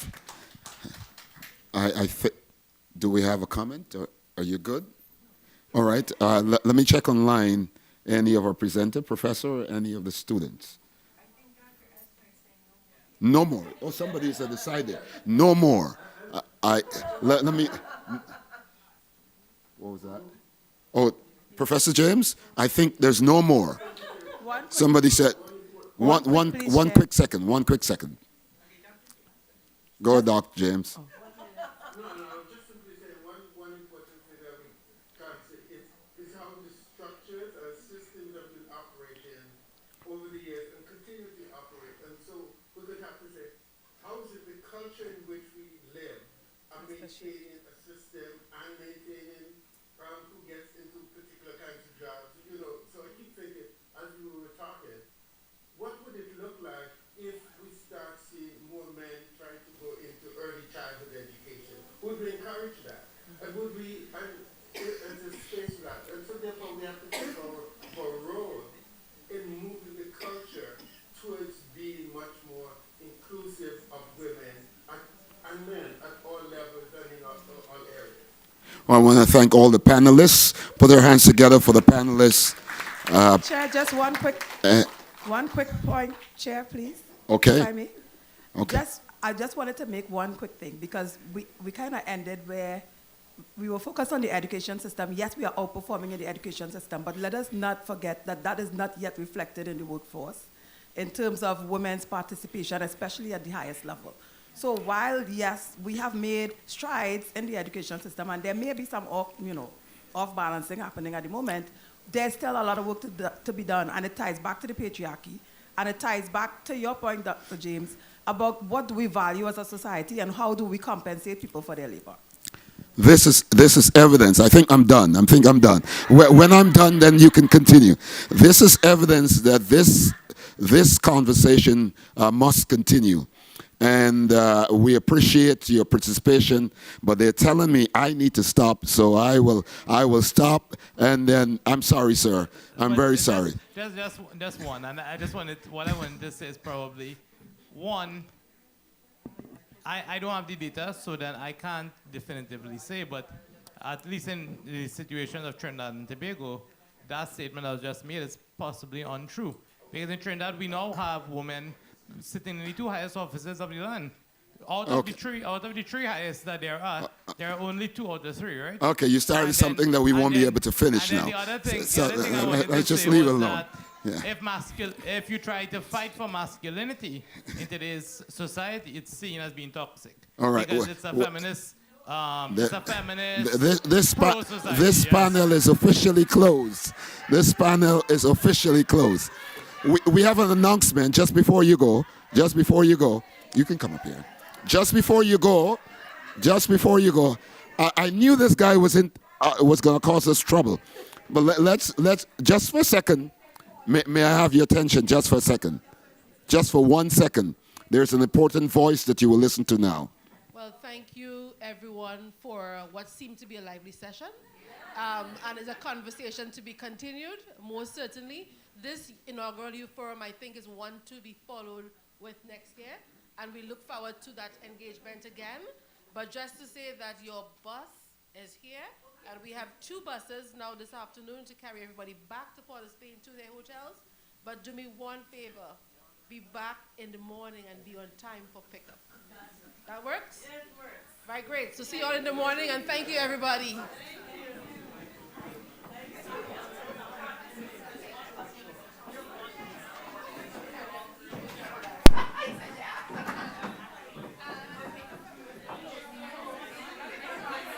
Do we have a comment? Or are you good? All right. Let me check online. Any of our presenter, professor, or any of the students? No more. Oh, somebody is at the side there. No more. Let me. What was that? Oh, Professor James, I think there's no more. Somebody said. One quick second. One quick second. Go, Dr. James. No, just simply saying one important thing that we can't say is how the structures and systems have been operating over the years and continue to operate. And so we could have to say, how is it the culture in which we live are maintaining a system and maintaining who gets into particular kinds of jobs? You know, so I keep thinking, as we were talking, what would it look like if we start seeing more men trying to go into early childhood education? Would we encourage that? And would we, and there's a space for that. And so therefore we have to take our role in moving the culture towards being much more inclusive of women and men at all levels and in all areas. Well, I want to thank all the panelists. Put their hands together for the panelists. Chair, just one quick point, Chair, please. Okay. If I may. Okay. I just wanted to make one quick thing because we kind of ended where we were focused on the education system. Yes, we are outperforming in the education system, but let us not forget that that is not yet reflected in the workforce in terms of women's participation, especially at the highest level. So while, yes, we have made strides in the education system, and there may be some off-balancing happening at the moment, there's still a lot of work to be done, and it ties back to the patriarchy, and it ties back to your point, Dr. James, about what do we value as a society and how do we compensate people for their labor. This is evidence. I think I'm done. When I'm done, then you can continue. This is evidence that this conversation must continue. And we appreciate your participation, but they're telling me I need to stop, so I will stop. And then I'm sorry, sir. I'm very sorry. Just one, and what I wanted to say is probably one. I don't have the data, so that I can't definitively say, but at least in the situation of Trinidad and Tobago, that statement that was just made is possibly untrue. Because in Trinidad, we now have women sitting in the two highest offices of the land. Out of the three highest that there are only 2 out of 3, right? Okay, you started something that we won't be able to finish now. The other thing let's just leave it alone. Yeah. If you try to fight for masculinity in today's society, it's seen as being toxic. All right. Because it's a feminist. This panel is officially closed. This panel is officially closed. We have an announcement just before you go. You can come up here. Just before you go. I knew this guy was going to cause us trouble. But let's just for a second. May I have your attention just for a second? Just for 1 second. There's an important voice that you will listen to now. Well, thank you, everyone, for what seemed to be a lively session. And it's a conversation to be continued, most certainly. This inaugural youth forum, I think, is one to be followed with next year. And we look forward to that engagement again. But just to say that your bus is here. And we have 2 buses now this afternoon to carry everybody back to Port of Spain to their hotels. But do me one favor. Be back in the morning and be on time for pickup. That works? Yes, it works. Right, great. So see you all in the morning, and thank you, everybody.